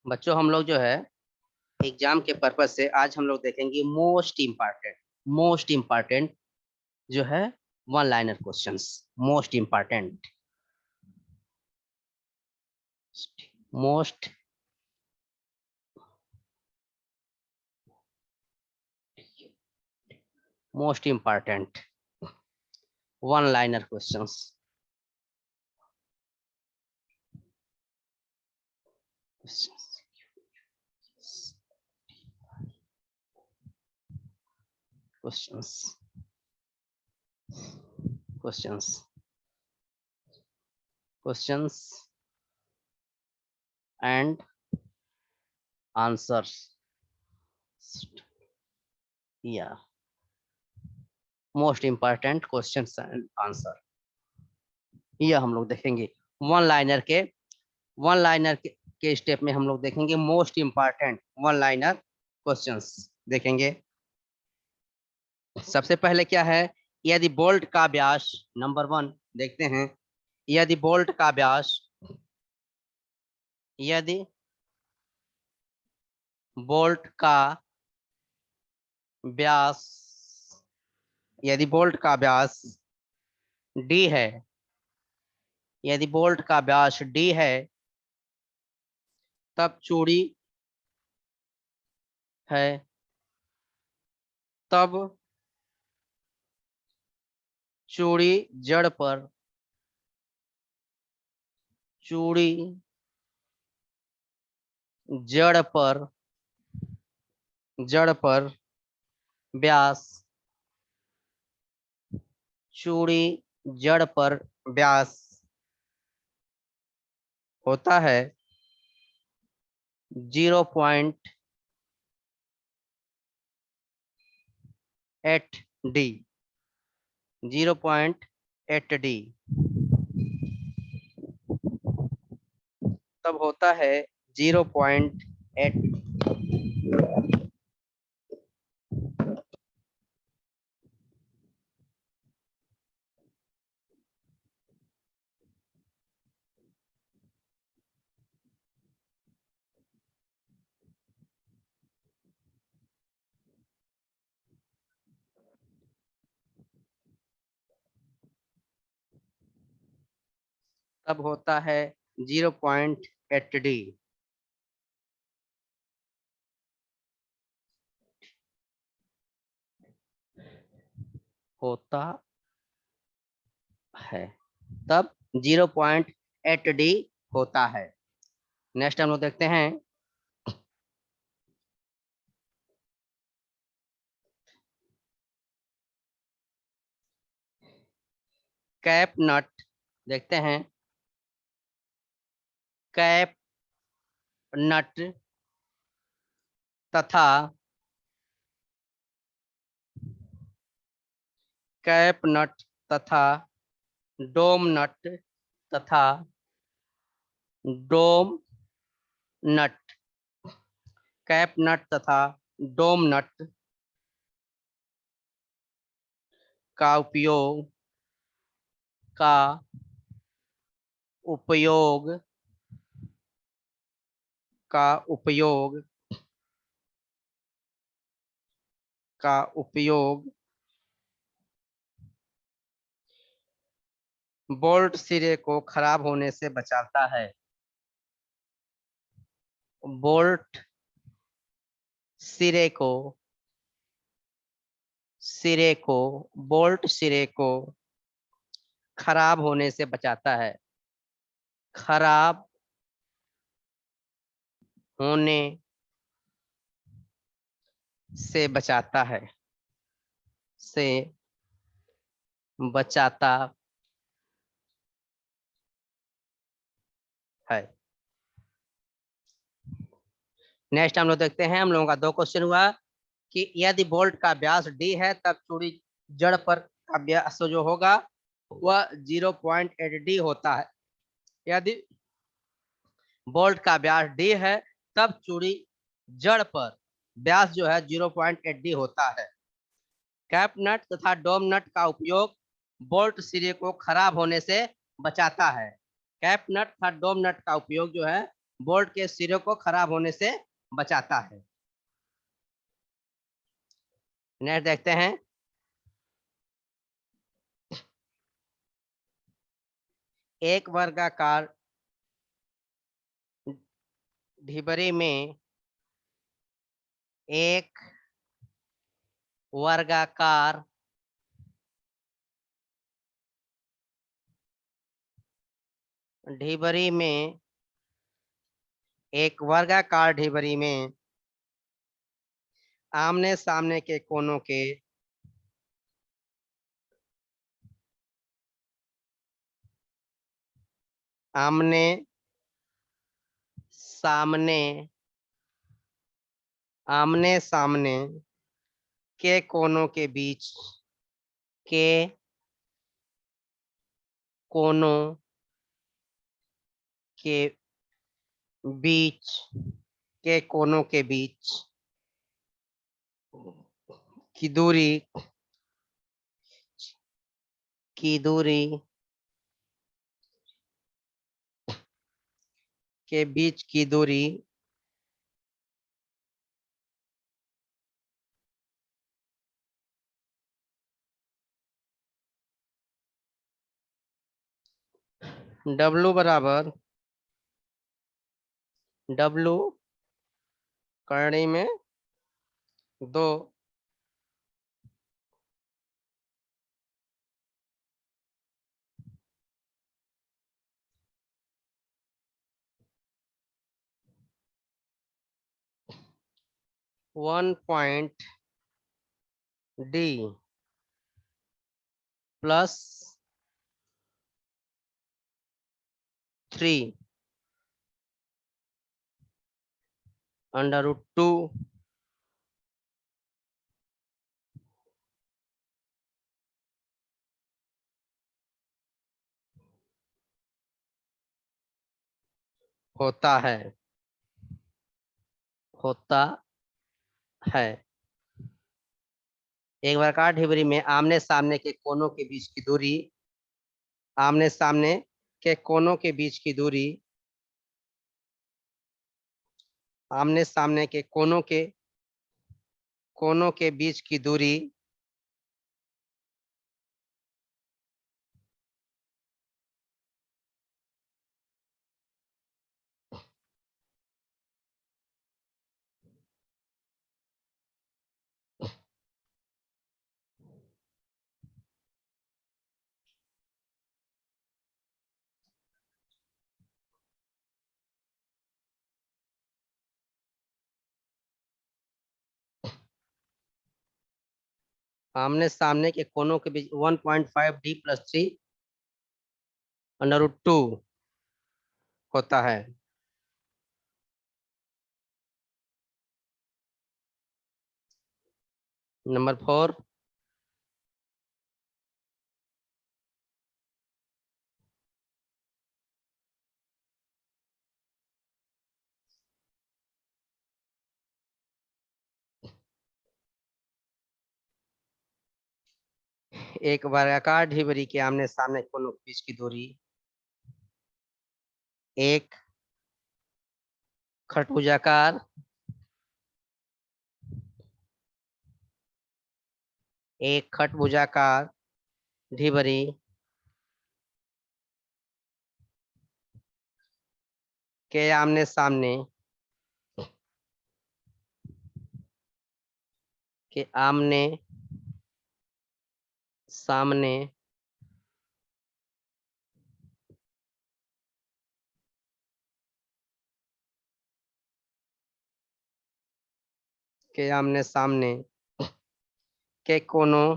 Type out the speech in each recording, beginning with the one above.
बच्चों हम लोग जो है एग्जाम के पर्पज से आज हम लोग देखेंगे मोस्ट इम्पॉर्टेंट जो है one liner questions. Most important most most important one liner questions. Questions questions questions and answers या most important questions and answer यह हम लोग देखेंगे। वन लाइनर के स्टेप में हम लोग देखेंगे most important one liner questions देखेंगे। सबसे पहले क्या है, यदि बोल्ट का व्यास नंबर 1 देखते हैं। यदि बोल्ट का व्यास यदि बोल्ट का व्यास यदि बोल्ट का व्यास डी है, यदि बोल्ट का व्यास डी है तब चूड़ी है तब चूड़ी जड़ पर चूड़ी जड़ पर व्यास चूड़ी जड़ पर व्यास होता है 0.8 डी 0.8 डी तब होता है 0.8 तब होता है 0.8 डी होता है तब 0.8 डी होता है। नेक्स्ट हम लोग देखते हैं कैप नट देखते हैं। कैप नट तथा कैप नट तथा डोम नट तथा डोम नट कैप नट तथा डोम नट का उपयोग का उपयोग का उपयोग का उपयोग बोल्ट सिरे को खराब होने से बचाता है। बोल्ट सिरे को बोल्ट सिरे को खराब होने से बचाता है। खराब होने से बचाता है से बचाता है। नेक्स्ट हम लोग देखते हैं, हम लोगों का 2 क्वेश्चन हुआ कि यदि बोल्ट का व्यास डी है तब चूड़ी जड़ पर का व्यास जो होगा वह 0.8 डी होता है। यदि बोल्ट का व्यास डी है तब चूड़ी जड़ पर व्यास जो है 0.8 डी होता है। कैप नट तथा डोम नट का उपयोग बोल्ट सिरे को खराब होने से बचाता है। कैप नट तथा डोम नट का उपयोग जो है बोल्ट के सिरों को खराब होने से बचाता है। नेक्स्ट देखते हैं, एक वर्गाकार ढिबरी में एक वर्गाकार ढिबरी में एक वर्गाकार ढिबरी में आमने सामने के कोनों के आमने सामने आमने सामने के कोनों के बीच के कोनों के बीच के कोनों के बीच की दूरी के बीच की दूरी W बराबर W करनी में 2 1 पॉइंट D प्लस 3 √2 होता है एक वर्गाकार ढिबरी में आमने सामने के कोनों के बीच की दूरी आमने सामने के कोनों के बीच की दूरी आमने सामने के कोनों के बीच की दूरी आमने सामने के कोनों के बीच 1.5D प्लस 3 √2 होता है। नंबर 4, एक वर्गाकार ढिबरी के आमने सामने कोनों के बीच की दूरी एक खरबूजाकार ढिबरी के आमने सामने के आमने सामने के आमने सामने के कोनों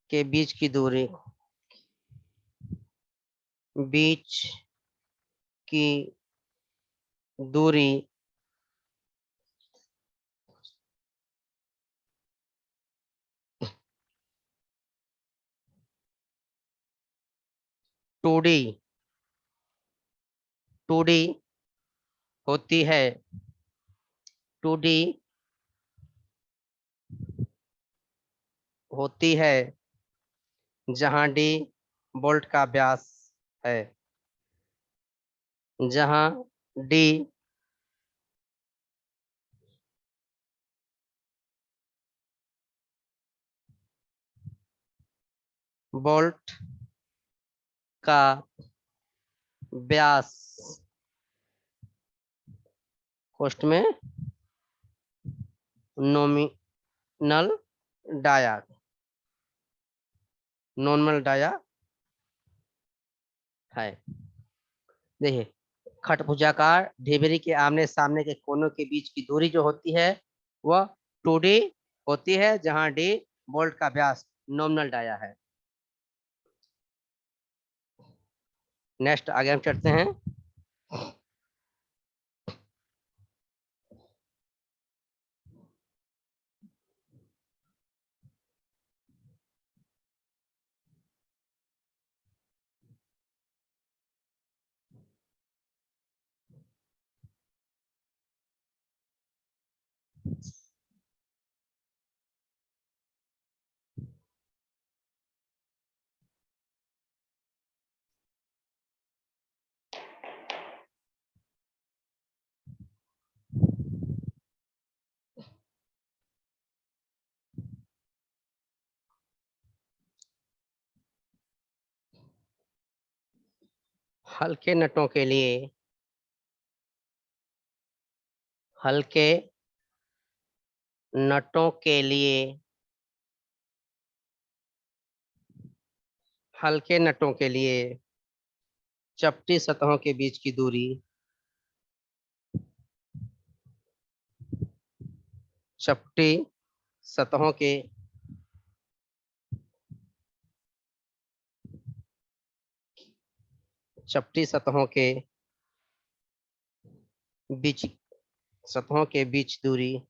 के बीच की दूरी बीच की दूरी 2D होती है 2D होती है जहां डी बोल्ट का व्यास है, जहां डी बोल्ट का व्यास, कोष्ठ में नॉमिनल डाया, नॉर्मल डाया है। देखिए, खटभुजाकार ढिबरी के आमने सामने के कोनों के बीच की दूरी जो होती है वह 2D होती है, जहां डी बोल्ट का व्यास नॉमिनल डाया है। नेक्स्ट आगे हम चलते हैं। हल्के नटों के लिए, हल्के नटों के लिए, हल्के नटों के लिए चपटी सतहों के बीच की दूरी, चपटी सतहों के चपटी सतहों के बीच, सतहों के बीच दूरी,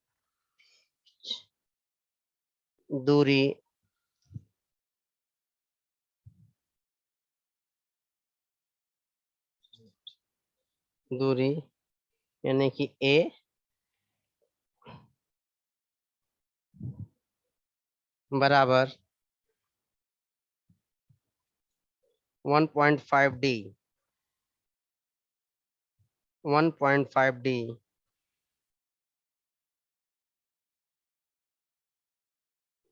दूरी दूरी यानी कि ए बराबर 1.5D, 1.5D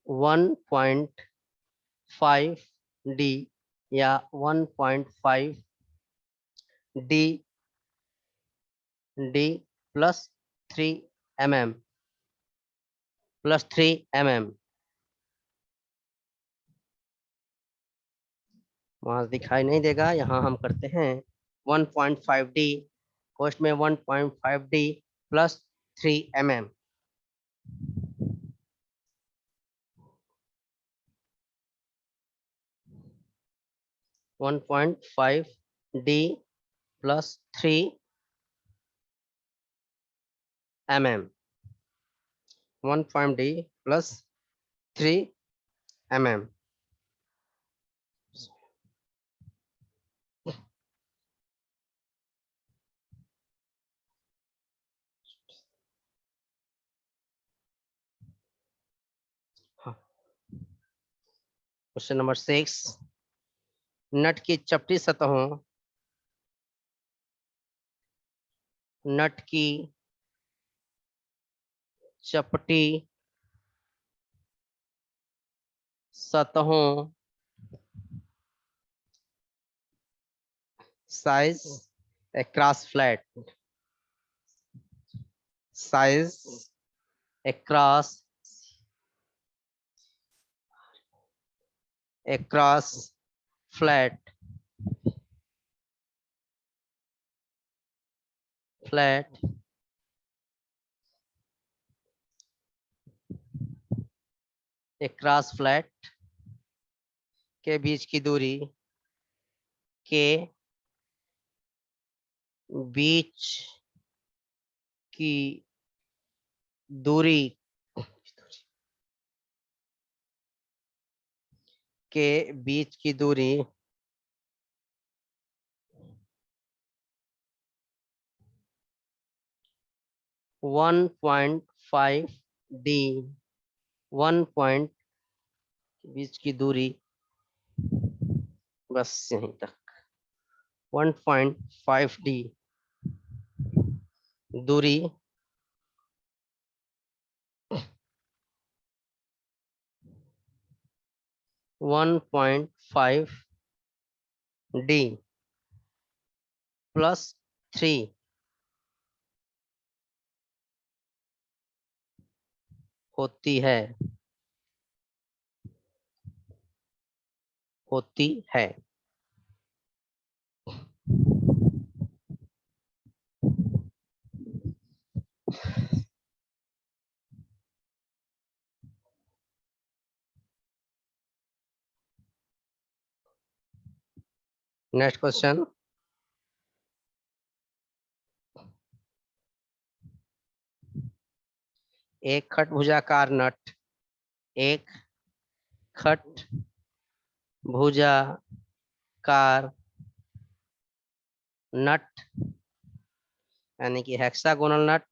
1.5D या 1.5D डी +3 mm, +3 mm। वहां दिखाई नहीं देगा, यहाँ हम करते हैं 1.5D, कोष्ठ में 1.5D +3 mm। 1.5D +3 mm, 1.5D +3 mm। हाँ, क्वेश्चन नंबर 6, नट की चपटी सतहों, नट की चपटी सतहों size across flat, size across flat, flat across flat के बीच की दूरी, के बीच की दूरी, के बीच की दूरी 1.5D, 1 पॉइंट बीच की दूरी बस यहीं तक। 1.5D दूरी 1.5D प्लस 3 होती है नेक्स्ट क्वेश्चन। एक खट भुजाकार नट, एक खट भुजाकार नट यानी कि हेक्सागोनल नट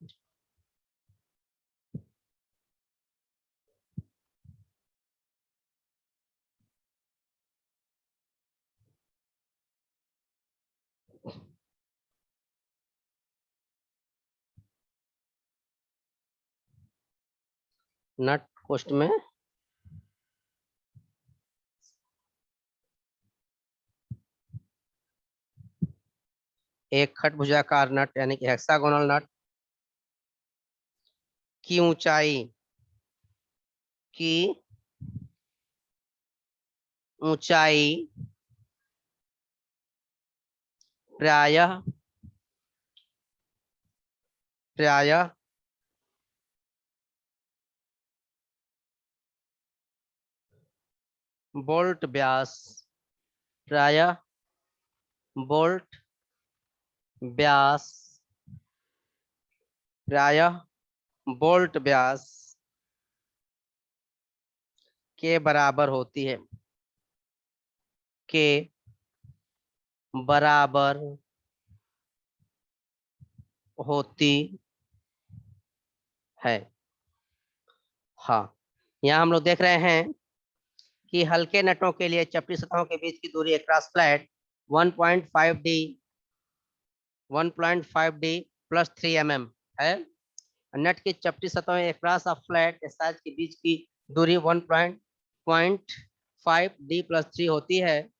नट कोष्ट में एक खट भुजाकार नट यानी कि हेक्सागोनल नट की ऊंचाई प्रायः बोल्ट व्यास प्रायः बोल्ट व्यास बोल्ट व्यास के बराबर होती है, के बराबर होती है। हाँ, यहाँ हम लोग देख रहे हैं कि हल्के नटों के लिए चपटी सतहों के बीच की दूरी cross flat 1.5D plus 3 mm है। नट की चपटी सतहों क्रॉस ऑफ फ्लैट साइज के बीच की दूरी 1.5D प्लस 3 होती है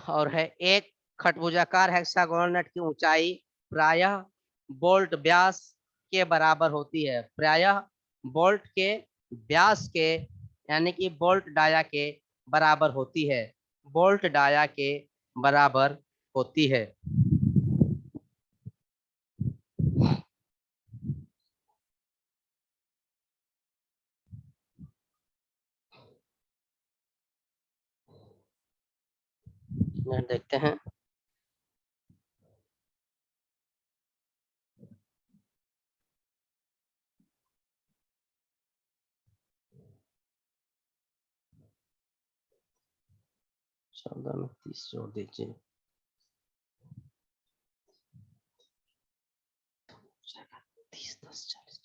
और है एक खटभुजाकार हेक्सागोनल नट की ऊंचाई प्रायः बोल्ट व्यास के बराबर होती है, प्रायः बोल्ट के व्यास के यानी कि बोल्ट डाया के बराबर होती है, बोल्ट डाया के बराबर होती है। देखते हैं। चौदह में 30 जोड़ दीजिए, 30 10 40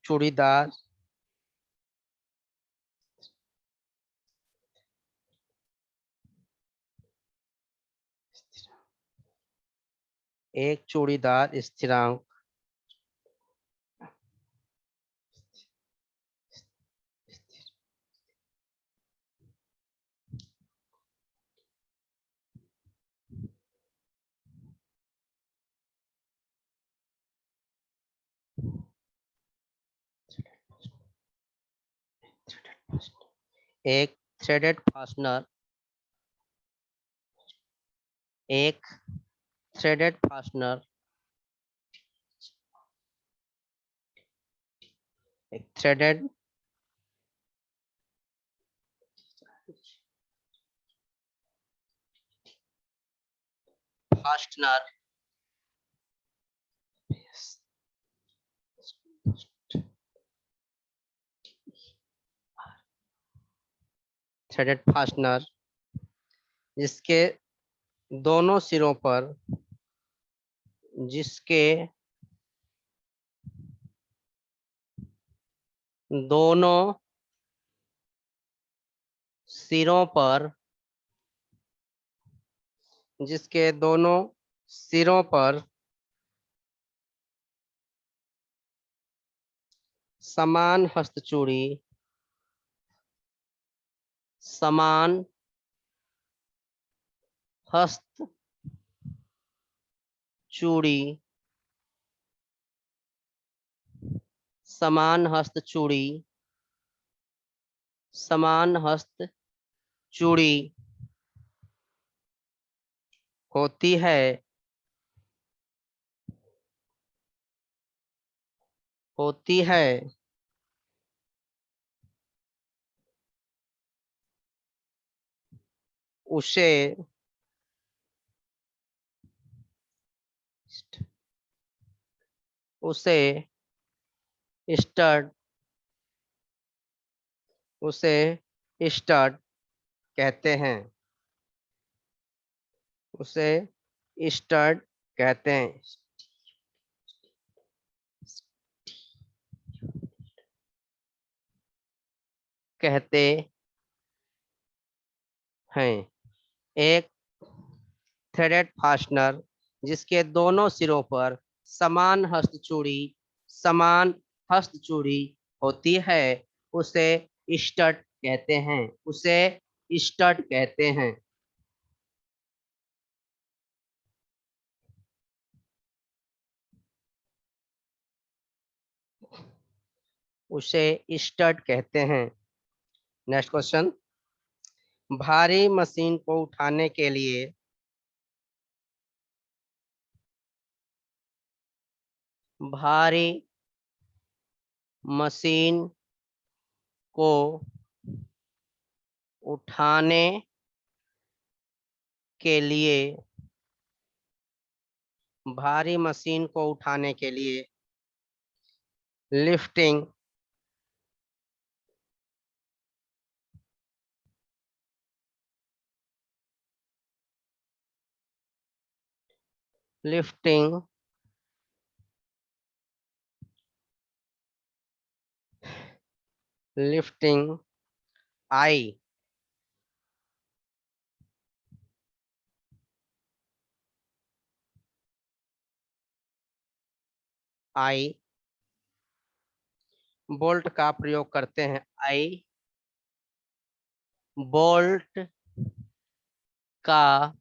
44। एक चूड़ीदार स्थिरांक एक थ्रेडेड फास्टनर एक थ्रेडेड फास्टनर एक थ्रेडेड फास्टनर थ्रेडेड फास्टनर जिसके दोनों सिरों पर दोनों सिरों पर जिसके दोनों सिरों पर समान हस्तचूड़ी समान हस्तचूड़ी समान हस्तचूड़ी समान हस्तचूड़ी होती है उसे स्टड कहते हैं उसे स्टड कहते हैं कहते हैं एक थ्रेडेड फास्टनर जिसके दोनों सिरों पर समान हस्तचूड़ी होती है उसे स्टड कहते हैं नेक्स्ट क्वेश्चन भारी मशीन को उठाने के लिए भारी मशीन को उठाने के लिए भारी मशीन को उठाने के लिए लिफ्टिंग लिफ्टिंग लिफ्टिंग आई बोल्ट का प्रयोग करते हैं बोल्ट का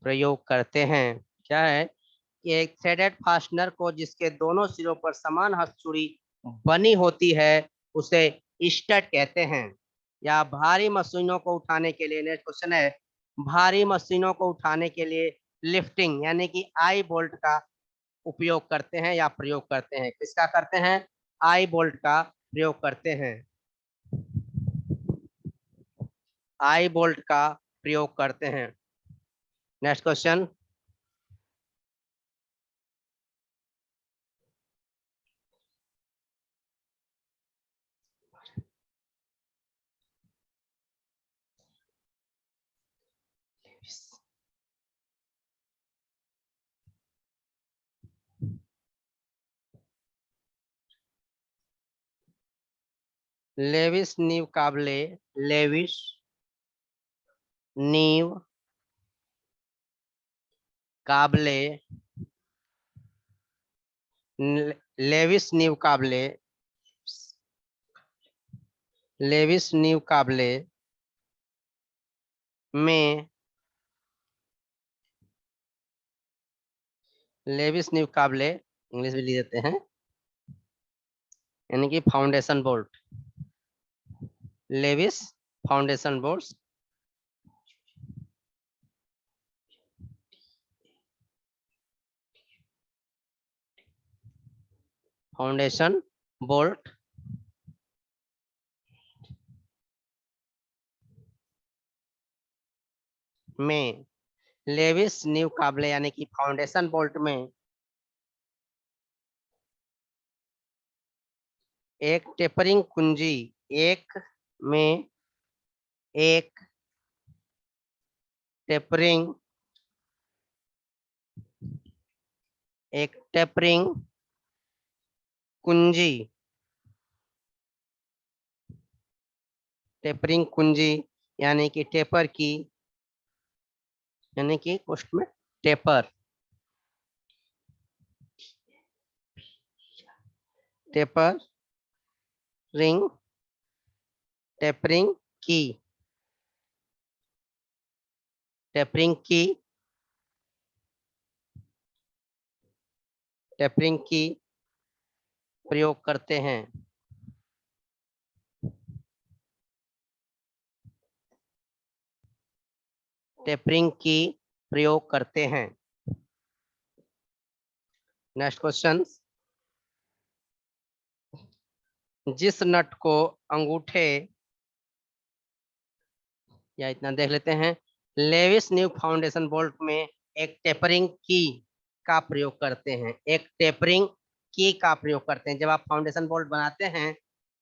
प्रयोग करते हैं क्या है कि एक थ्रेडेड फास्टनर को जिसके दोनों सिरों पर समान हथचूड़ी बनी होती है उसे स्टड कहते हैं या भारी मशीनों को उठाने के लिए नेक्स्ट क्वेश्चन है भारी मशीनों को उठाने के लिए लिफ्टिंग यानी कि आई बोल्ट का उपयोग करते हैं या प्रयोग करते हैं किसका करते हैं आई बोल्ट का प्रयोग करते हैं आई बोल्ट का प्रयोग करते हैं नेक्स्ट क्वेश्चन लेविस नीव काबले लेविस नीव काबले में लेविस नीव काबले इंग्लिश में लिख देते हैं यानी कि foundation bolt Lewis foundation bolt foundation bolt में लेविस न्यू काबले यानी कि फाउंडेशन बोल्ट में एक टेपरिंग कुंजी, एक में एक टेपरिंग कुंजी, टेपरिंग कुंजी यानी कि टेपर की, यानी कि पोस्ट में टेपर, टेपर रिंग, टेपरिंग की, टेपरिंग की, टेपरिंग की प्रयोग करते हैं। टेपरिंग की प्रयोग करते हैं। नेक्स्ट क्वेश्चन, जिस नट को अंगूठे, या इतना देख लेते हैं, लेविस न्यू फाउंडेशन बोल्ट में एक टेपरिंग की का प्रयोग करते हैं। एक टेपरिंग की का प्रयोग करते हैं। जब आप फाउंडेशन बोल्ट बनाते हैं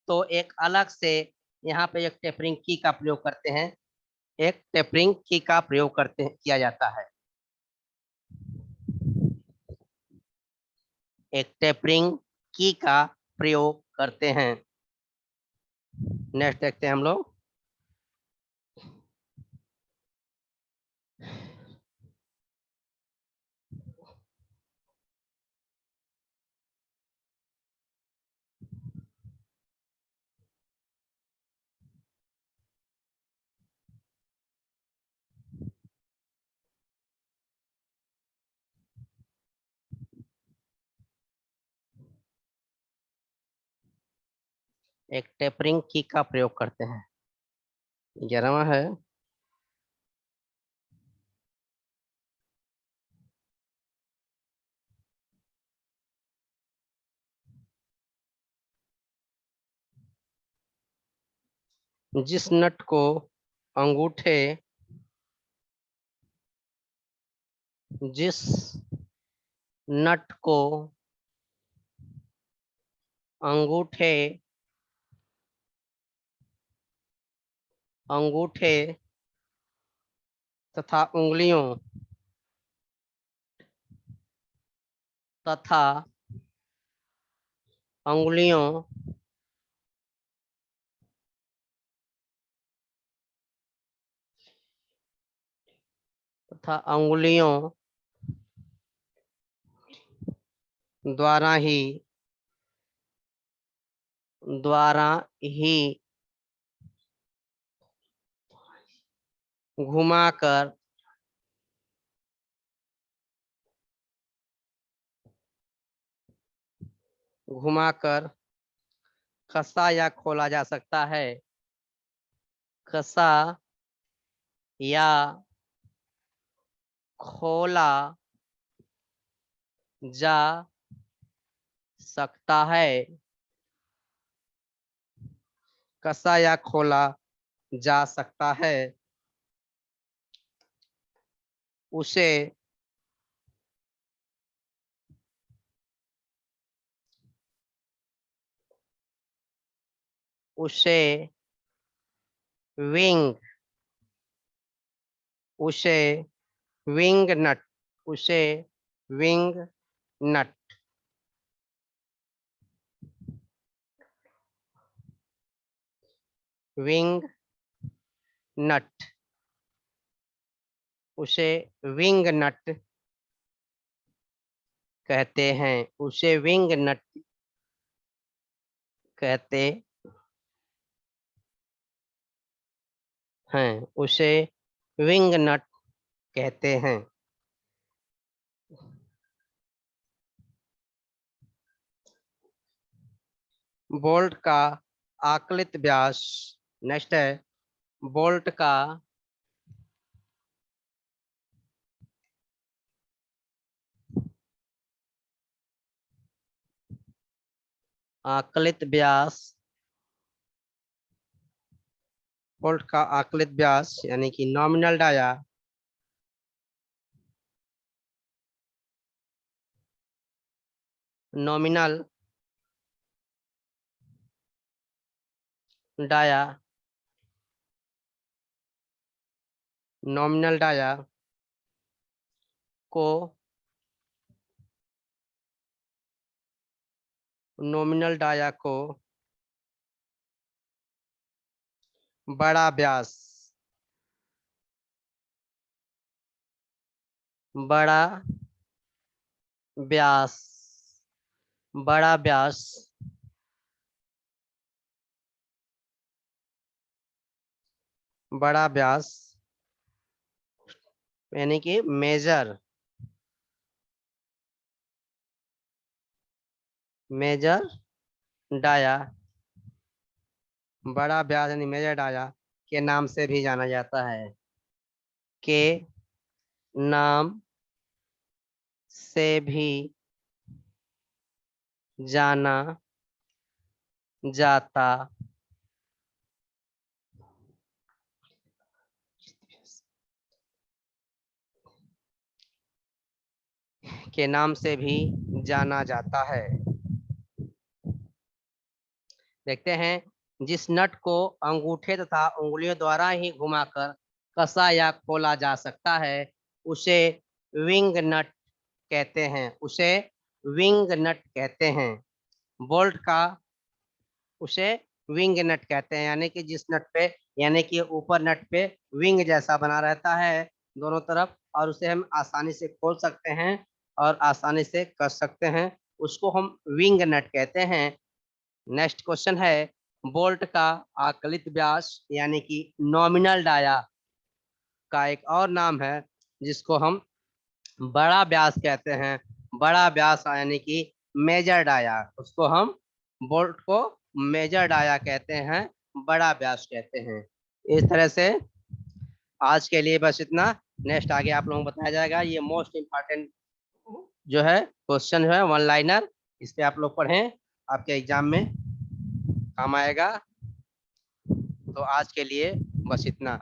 तो एक अलग से यहाँ पे एक टेपरिंग की का प्रयोग करते हैं, एक टेपरिंग की का प्रयोग करते हैं, किया जाता है। एक टेपरिंग की का प्रयोग करते हैं। नेक्स्ट देखते हैं हम लोग, एक टेपरिंग की का प्रयोग करते हैं। 11वां है, जिस नट को अंगूठे, जिस नट को अंगूठे, अंगूठे तथा उंगलियों, तथा अंगुलियों तथा अंगुलियों द्वारा ही, द्वारा ही घुमाकर, घुमाकर कसा या खोला जा सकता है। कसा या खोला जा सकता है। कसा या खोला जा सकता है। उसे उसे विंग, उसे विंग नट, उसे विंग नट, विंग नट, उसे विंग नट कहते हैं। उसे विंग नट कहते हैं। उसे विंग नट कहते हैं। बोल्ट का आकलित व्यास, नेक्स्ट है, बोल्ट का आकलित व्यास, बोल्ट का आकलित व्यास यानी कि nominal dia, nominal dia, nominal dia को नॉमिनल डाया को बड़ा व्यास, बड़ा व्यास, बड़ा व्यास बड़ा व्यास यानी कि मेजर डाया, बड़ा व्यास यानी मेजर डाया के नाम से भी जाना जाता है, के नाम से भी जाना जाता के नाम से भी जाना जाता है। देखते हैं जिस नट को अंगूठे तथा उंगलियों द्वारा ही घुमाकर कसा या खोला जा सकता है उसे विंग नट कहते हैं, उसे विंग नट कहते हैं। बोल्ट का उसे विंग नट कहते हैं, यानी कि जिस नट पे, यानी कि ऊपर नट पे विंग जैसा बना रहता है दोनों तरफ, और उसे हम आसानी से खोल सकते हैं और आसानी से कस सकते हैं, उसको हम विंग नट कहते हैं। नेक्स्ट क्वेश्चन है, बोल्ट का आकलित व्यास यानी कि नॉमिनल डाया का एक और नाम है जिसको हम बड़ा व्यास कहते हैं। बड़ा व्यास यानी कि मेजर डाया, उसको हम बोल्ट को मेजर डाया कहते हैं, बड़ा व्यास कहते हैं। इस तरह से आज के लिए बस इतना। नेक्स्ट आगे आप लोगों को बताया जाएगा। ये मोस्ट इम्पॉर्टेंट जो है क्वेश्चन है, वन लाइनर, इस पे आप लोग पढ़ें, आपके एग्जाम में काम आएगा। तो आज के लिए बस इतना।